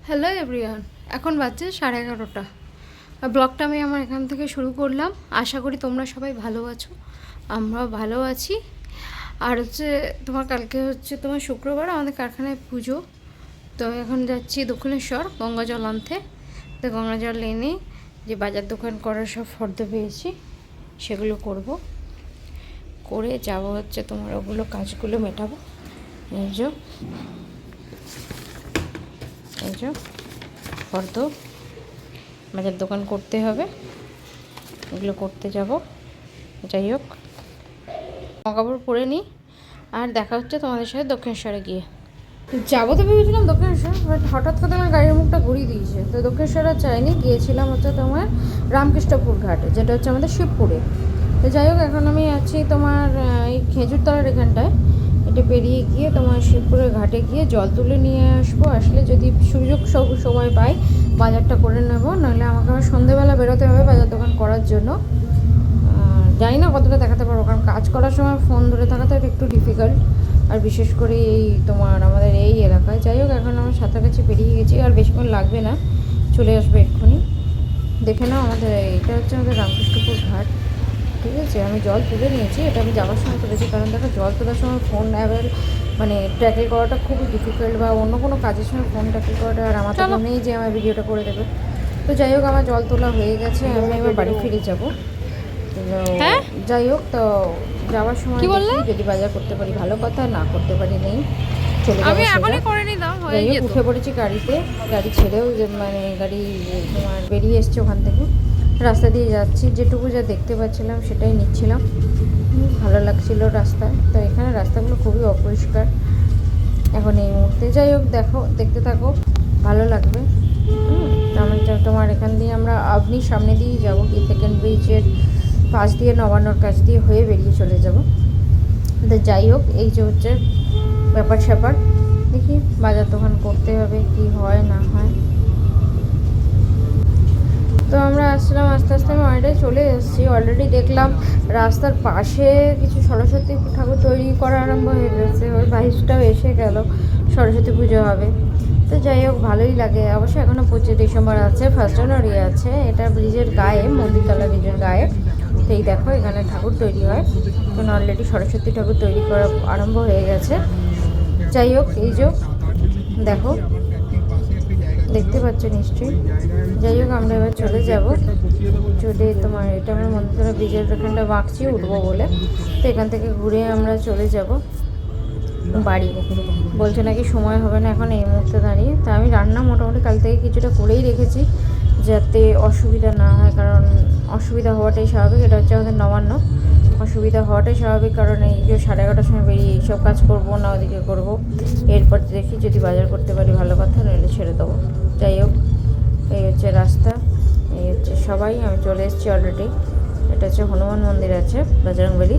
Hello everyone, এখন বাজছে 11:30। ব্লগটা আমি আমার এখান থেকে শুরু করলাম। আশা করি তোমরা সবাই ভালো আছো, আমরাও ভালো আছি। আর তোমার কালকে তোমার শুক্রবার, আমাদের কারখানায় পুজো। তো এখন যাচ্ছি দক্ষিণেশ্বর গঙ্গা জল আনতে। তো গঙ্গা জল এনে যে বাজার দোকান করার সব ফর্দ পেয়েছি সেগুলো করব, করে যাব তোমার ওগুলো কাজগুলো মেটাবো। এই যে ফর্দ বাজার দোকান করতে হবে, এগুলো করতে যাব। যাই হোক, কাপড় পরে নিই, আর দেখা হচ্ছে তোমাদের সাথে দক্ষিণেশ্বরে গিয়ে। যাবো তো ভেবেছিলাম দক্ষিণেশ্বর, বাট হঠাৎ করে আমার গাড়ির মুখটা ঘুরিয়ে দিয়েছে। তো দক্ষিণেশ্বর আর চাইনি, গিয়েছিলাম তোমার রামকৃষ্ণপুর ঘাটে, যেটা আমাদের শিবপুরে। তো যাই হোক, এখন আমি আছি তোমার এই খেজুরতলার এখানটায়। এটা পেরিয়ে গিয়ে তোমার শিবপুরের ঘাটে গিয়ে জল তুলে নিয়ে আসবো। আসলে যদি সুযোগ সময় পাই বাজারটা করে নেবো, নাহলে আমাকে আবার সন্ধেবেলা বেরোতে হবে বাজার দোকান করার জন্য। জানি না কতটা দেখাতে পারবো, কারণ কাজ করার সময় ফোন ধরে থাকা তো একটু ডিফিকাল্ট, আর বিশেষ করে এই তোমার আমাদের এই এলাকায়। যাই হোক, এখন আমার সাঁতারকাছি পেরিয়ে গেছি, আর বেশিক্ষণ লাগবে না, চলে আসবে এক্ষুনি। দেখে নাও, আমাদের এটা আমাদের রামকৃষ্ণপুর ঘাট। ঠিক আছে, আমি জল তুলে নিয়েছি, এটা আমি যাওয়ার সময় তুলেছি, কারণ দেখো জল তোলার সময় ফোন মানে ট্যাকেল করাটা খুবই ডিফিকাল্ট, বা অন্য কোনো কাজের সময় ফোন ট্যাকেল করাটা, আর আমার তো নেই যে আমার ভিডিওটা করে দেবে। তো যাই হোক, আমার জল তোলা হয়ে গেছে, আমি এবার বাড়ি ফিরে যাবো। হ্যাঁ, যাই হোক, তো যাওয়ার সময় যদি বাজার করতে পারি ভালো কথা, না করতে পারি নেই, চলে যাবো। যাই হোক, উঠে পড়েছি গাড়িতে, গাড়ি ছেড়েও মানে গাড়ি তোমার বেরিয়ে এসছে ওখান থেকে। রাস্তা দিয়ে যাচ্ছি, যেটুকু যা দেখতে পাচ্ছিলাম সেটাই নিচ্ছিলাম, ভালো লাগছিল রাস্তায়। তো এখানে রাস্তাগুলো খুবই অপরিষ্কার এখন এই মুহূর্তে। যাই হোক, দেখতে থাকো, ভালো লাগবে। আমি তোমার এখান দিয়ে আমরা আপনির সামনে দিয়েই যাবো, কি সেকেন্ড ব্রিজের পাশ দিয়ে, নবান্নর কাছ দিয়ে হয়ে বেরিয়ে চলে যাব। তো যাই হোক, এই যে ব্যাপার স্যাপার, দেখি বাজার দোকান করতে হবে, কি হয় না হয়। তো আমরা আসলাম, আস্তে আস্তে আমি অনেকটাই চলে এসেছি। অলরেডি দেখলাম রাস্তার পাশে কিছু সরস্বতী ঠাকুর তৈরি করা আরম্ভ হয়ে গেছে, ওই 22টাও এসে গেল, সরস্বতী পুজো হবে। তো যাই হোক, ভালোই লাগে। অবশ্যই এখনও 25 ডিসেম্বর আছে, 1 জানুয়ারি আছে। এটা ব্রিজের গায়ে, মন্দিরতলা ব্রিজের গায়ে। তো এই দেখো, এখানে ঠাকুর তৈরি হয়, কারণ অলরেডি সরস্বতী ঠাকুর তৈরি করা আরম্ভ হয়ে গেছে। যাই হোক, এই যে দেখো, দেখতে পাচ্ছ নিশ্চয়ই। যাই হোক, আমরা এবার চলে যাব। চলে তোমার এটা আমার মন্দিরতলা ব্রিজের এখানটা বাঁকছি উঠবো বলে, তো এখান থেকে ঘুরে আমরা চলে যাব বাড়ি। বলছে নাকি সময় হবে না এখন এই মুহূর্তে দাঁড়িয়ে। তা আমি রান্না মোটামুটি কাল থেকে কিছুটা করেই রেখেছি, যাতে অসুবিধা না হয়, কারণ অসুবিধা হওয়াটাই স্বাভাবিক। এটা আমাদের নবান্ন, অসুবিধা হওয়াটাই স্বাভাবিক, কারণ এই যে 11:30টার সময় বেরিয়ে এইসব কাজ করবো না, ওদিকে করবো। এরপর দেখি যদি বাজার করতে পারি ভালো কথা, নইলে ছেড়ে দেবো। যাই হোক, এই রাস্তা, এই সবাই। আমি চলে এসেছি অলরেডি। এটা হনুমান মন্দির আছে বজরংবলী।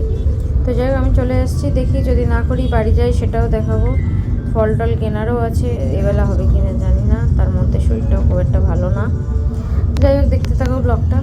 তো যাই হোক, আমি চলে এসেছি, দেখি যদি না করি বাড়ি যাই সেটাও দেখাবো। ফল টল কেনারও আছে, এবেলা হবে কিনা জানি না, তার মধ্যে শরীরটাও খুব একটা ভালো না। যাই হোক, দেখতে থাকো ব্লগটা।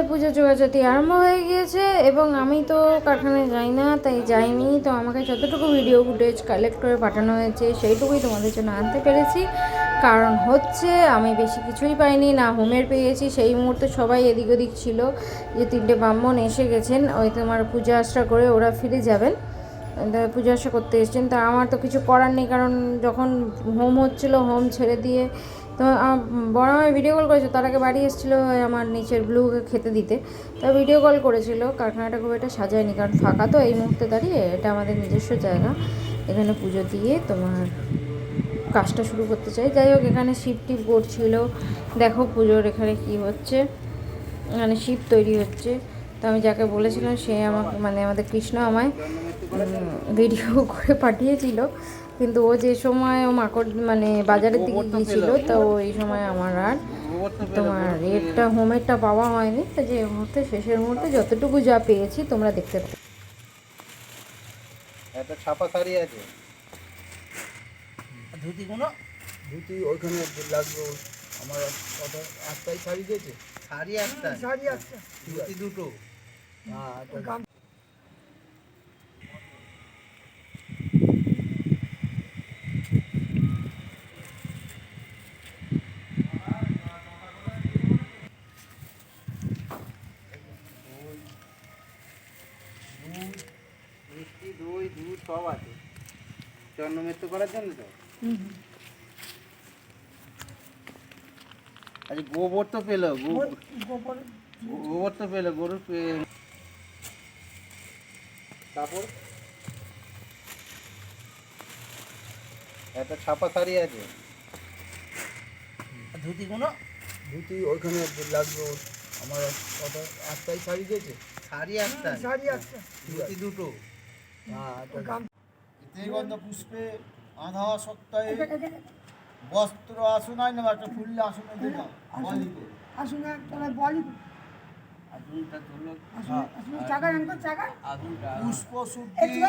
পুজো চোরাচাতি আরম্ভ হয়ে গিয়েছে এবং আমি তো কারখানায় যাই না, তাই যাইনি। তো আমাকে যতটুকু ভিডিও ফুটেজ কালেক্ট করে পাঠানো হয়েছে সেইটুকুই তোমাদের জন্য আনতে পেরেছি। কারণ হচ্ছে আমি বেশি কিছুই পাইনি, না হোমের পেয়েছি। সেই মুহূর্তে সবাই এদিক ওদিক ছিল, যে 3টে ব্রাহ্মণ এসে গেছেন, ওই তোমার পূজা আশ্রা করে ওরা ফিরে যাবেন, পূজা আশা করতে এসেছেন। তা আমার তো কিছু করার নেই, কারণ যখন হোম হচ্ছিল হোম ছেড়ে দিয়ে তো বড় আমায় ভিডিও কল করেছিল। তার আগে বাড়ি এসেছিলো আমার নিচের ব্লুকে খেতে দিতে, তা ভিডিও কল করেছিল। কারখানাটা খুব একটা সাজায়নি, কারণ ফাঁকা তো এই মুহূর্তে দাঁড়িয়ে। এটা আমাদের নিজস্ব জায়গা, এখানে পুজো দিয়ে তোমার কাজটা শুরু করতে চাই। যাই হোক, এখানে শিব টিপ করছিল, দেখো পুজোর এখানে কি হচ্ছে, এখানে শিব তৈরি হচ্ছে। তো আমি যাকে বলেছিলাম সে আমাকে মানে আমাদের কৃষ্ণ আমায় ভিডিও করে পাঠিয়েছিল, কিন্তু ও যে সময় ও মাকড় মানে বাজারের দিকে গিয়েছিল, তো এই সময় আমার আর তোমার রেটটা হোমেরটা পাওয়া হয়নি। তো যে মুহূর্তে শেষের মুহূর্তে যতটুকু যা পেয়েছি তোমরা দেখতে পাচ্ছ। একটা ছাপা শাড়ি আছে, ধুতি ওইখানে লাগবে। আমার একটাই শাড়ি দিয়েছে, শাড়ি একটা, ধুতি দুটো। মিষ্টি, দই, দুধ সব আছে চন্ন মৃত্যু করার জন্য। তো আচ্ছা, গোবর তো পেলো, গোবর তো পেলো, গরুর তারপর একটা ছাপা শাড়ি আছে, ধুতি ওইখানে লাগবে। আমার একটাই শাড়ি দিয়েছে, শাড়ি একটা, ধুতি দুটো। গন্ধ পুষ্পে আধা সপ্তাহে বস্ত্র আসনায় নেওয়া, একটা ফুললে আসনে দিলাম পুষ্প শুদ্ধি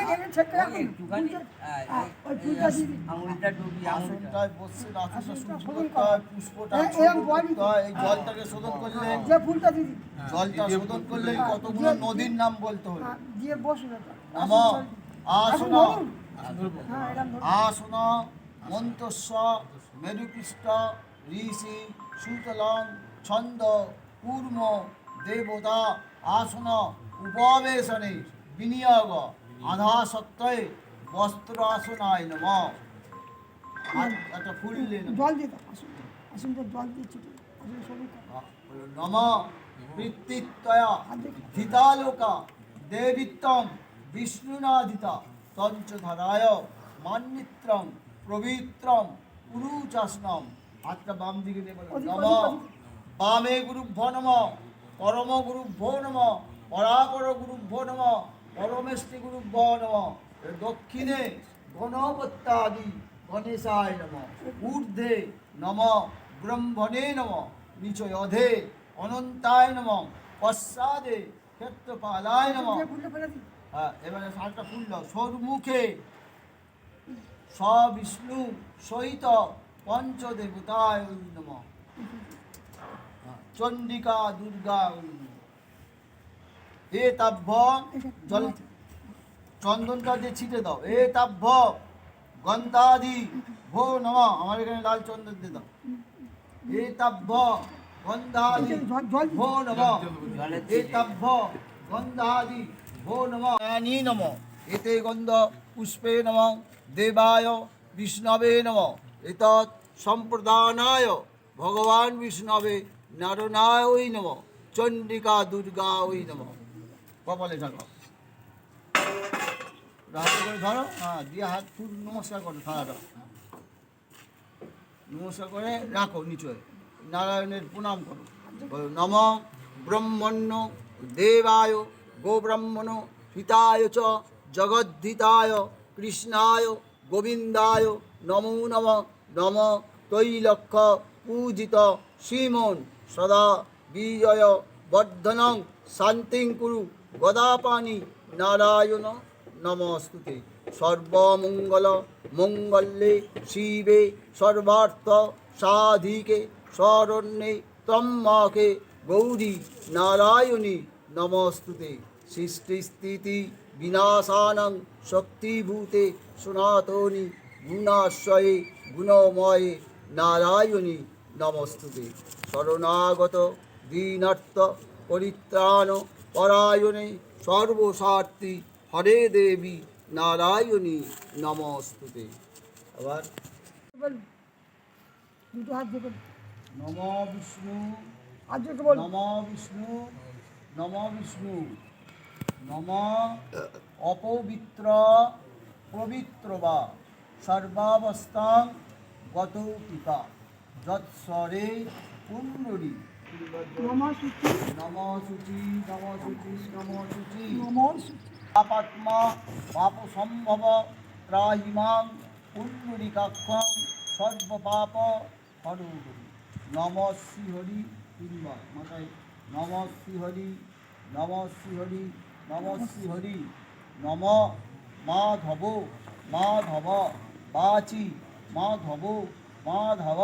আসনটায় বসছে, আসনটা শুদ্ধ করতে হয়, পুষ্পটা করতে হয়। এই জলটাকে শোধন করলে, জলটা শোধন করলে কতগুলো নদীর নাম বলতে হবে। নম আসন আসন মন্তস্ব মেরুপৃষ্ঠ ঋষি সুতলং ছন্দ কূর্ম দেবতা আসন উপবেশনে বিনিয়োগ আধা সত্ত্বয়ে বস্ত্র আসনায় নম। একটা ফুল জল দিয়ে নম প্রীতিত্বয়া ধিতালোকা দেবিত্বং বিষ্ণুনাধিতা তঞ্চধরায় মান্বিত্রং পবিত্রং পুরুচাসনম। হাতটা বাম দিকে দিয়ে বলো নম বামে গুরুভ্যো নম, পরম গুরুভ্যো নম, পরাপর গুরুভ্যো নম, পরমেষ্টি গুরুভ্যো নম। দক্ষিণে গণপত্যাদি গণেশায় নম, ঊর্ধ্বে নম ব্রহ্মণে নম, নিচয় অধে অনন্তায় নম, পশ্চাদে ক্ষেত্রপালায় নম। হ্যাঁ, এবারে সাতটা ফুল দাও। সর্মুখে সবিষ্ণু সহিত পঞ্চদেবতায় নম, চণ্ডিকা দুর্গা। এ তাভ্য জল চন্দনটা দিয়ে ছিটে দাও। এ তাভ্য গন্ধাদি ভো নম, আমার এখানে লাল চন্দন দিয়ে দাও। এ তাভ্য গন্ধাদি ভো নম, এ তাভ্য গন্ধাদি ভো নম নম। এতে গন্ধ পুষ্পে নম দেবায় বিষ্ণবে নম। এতৎ সম্প্রদানায় ভগবান বিষ্ণবে নারায়ণায় নম, চণ্ডিকা দুর্গা ওই নম। কপালে থাকো, হাত করে ধরো, হ্যাঁ দিয়ে হাত ফুল নমস্কার করো, থালাটা নমস্কার করে রাখো নিচে, নারায়ণের প্রণাম করো। নম ব্রহ্মণ্য দেবায় গোব্রাহ্মণ হিতায় চ জগদ্ধিতায় কৃষ্ণায় গোবিন্দায় নমো নম। নম তৈলক্ষ পূজিত শ্রীমন সদা বিজয় বর্ধনং শান্তিং কুরু গদাপানি নারায়ণ নমস্তুতে। সর্বমঙ্গল মঙ্গলে শিবে সর্বার্থ সাধিকে শরণ্যে ত্রম্বকে গৌরী নারায়ণী নমস্তুতে। সৃষ্টিস্থিতি বিনাশানং শক্তিভূতে সনাতনী গুণাশ্রয়ে গুণময়ে নারায়ণী নমস্তুতে। শরণাগত দীনার্থ পরিত্রাণ পরায়ণে সর্বস্বার্থী হরে দেবী নারায়ণী নমস্তুতে। আবার দুটো হাত দিয়ে নম বিষ্ণু হাত দিয়ে বল। নম বিষ্ণু নম বিষ্ণু নম অপবিত্র পবিত্র বা সর্বাবস্থাং গত পিতা যৎসরে পুণ্ডরী নম সূচি নম শুচি নম শুচি নম শুচি নম সূচি পাপাত্মা পাপ সম্ভব ত্রাহিমাং পুণ্ডরীকাক্ষং সর্বপাপ হরহরি। নম শ্রীহরি তিনবার মাথায় নম শ্রীহরি নম শ্রীহরি নম শ্রীহরি নম মাধব মাধব বাচি মাধব মাধব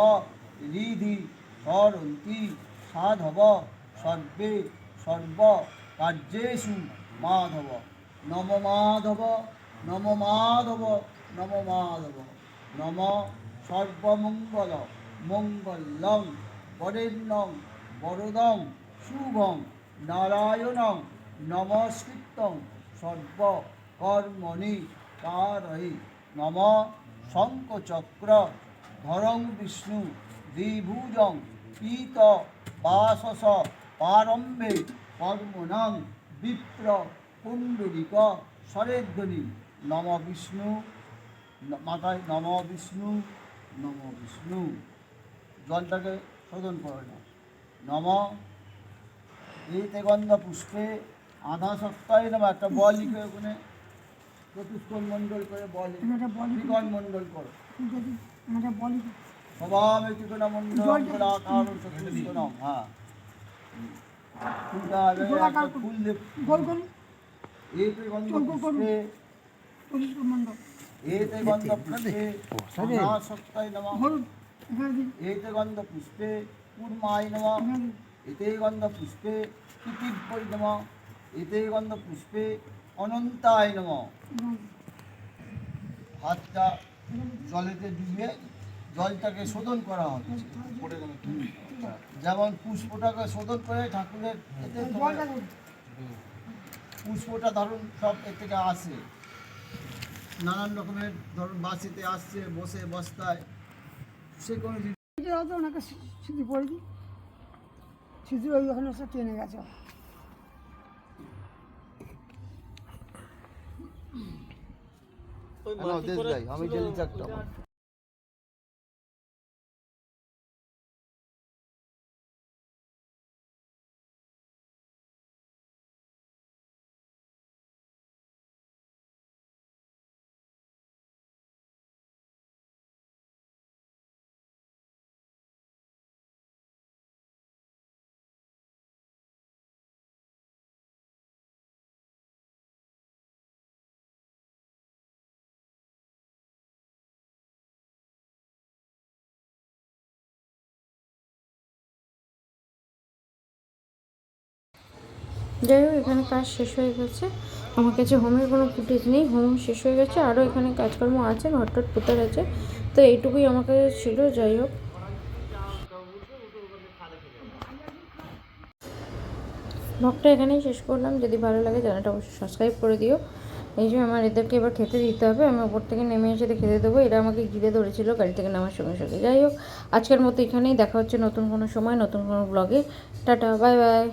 হৃদি সরন্তি সাধব সর্বে সর্ব কার্যেষু মাধব। নম মাধব নম মাধব নম মাধব নম সর্বমঙ্গল মঙ্গলং বরেণ্যং বরদং শুভং নারায়ণং নমস্কৃত্যং সর্বকর্মণি কারয়ে। নম শঙ্খচক্র ধরং বিষ্ণু দ্বিভুজং পীত বাসস পারম্ভে কর্মণং বিপ্র পুণ্ডরিক সরেধ্বনি। নম বিষ্ণু মাথায় নম বিষ্ণু নম বিষ্ণু। জলটাকে শোধন করে না। নম এইতে গন্ধ পুষ্পে আধা সপ্তাহে নাম একটা বল লিখে ওখানে চতুষ্কোণ মণ্ডল করে বল একটা বল লিখে। ত্রিকোণ মণ্ডল করো। যদি আমরা বলি স্বভাবে ত্রিকোণ মণ্ডল গোলাকার চতুষ্কোণম। হ্যাঁ ফুলটা গোলাকার একটা ফুল দিয়ে গোল গোল এইতে গন্ধ চৌকো করুন। পুষ্পে চতুষ্কোণ মণ্ডল এইতে গন্ধ পুষ্পে আধা সপ্তাহে নম। হলুদ এখানে দিন এইতে গন্ধ পুষ্পে কুর্মায় নম। এখানে দিন এতে গন্ধ পুষ্পে কৃতিব্বৈ নম। এতে গন্ধ পুষ্পে অনন্তায় নম। এখানে দিন। হাতটা জলেতে ডুবিয়ে জলটাকে শোধন করা হবে। যেমন পুষ্পটাকে শোধন করে ঠাকুরের এতে এই তোমার জলটা দিন। পুষ্পটা ধরুন সব এর থেকে আসে নানান রকমের, ধরুন বাসিতে আসছে বসে বস্তায় সে কোনো এই যে হয়তো ওনাকে স্মৃতি পড়ে দিই স্মৃতি ওই ওখানে সব টেনে গেছে আমি ডেলি চারটা যাই হোক, এখানে কাজ শেষ হয়ে গেছে। আমার কাছে হোমের কোনো ফুটেজ নেই, হোম শেষ হয়ে গেছে। আরও এখানে কাজকর্ম আছে, ঘরটট পোতার আছে, তো এইটুকুই আমার কাছে ছিল। যাই হোক, ব্লগটা এখানেই শেষ করলাম। যদি ভালো লাগে চ্যানেলটা অবশ্যই সাবস্ক্রাইব করে দিও। এই যে আমার এদেরকে এবার খেতে দিতে হবে, আমি ওপর থেকে নেমে এসে খেতে দেবো। এরা আমাকে ঘিরে ধরেছিল গাড়ি থেকে নামার সঙ্গে সঙ্গে। যাই হোক, আজকের মতো এখানেই, দেখা হচ্ছে নতুন কোনো সময় নতুন কোনো ব্লগে। Tata, bye bye.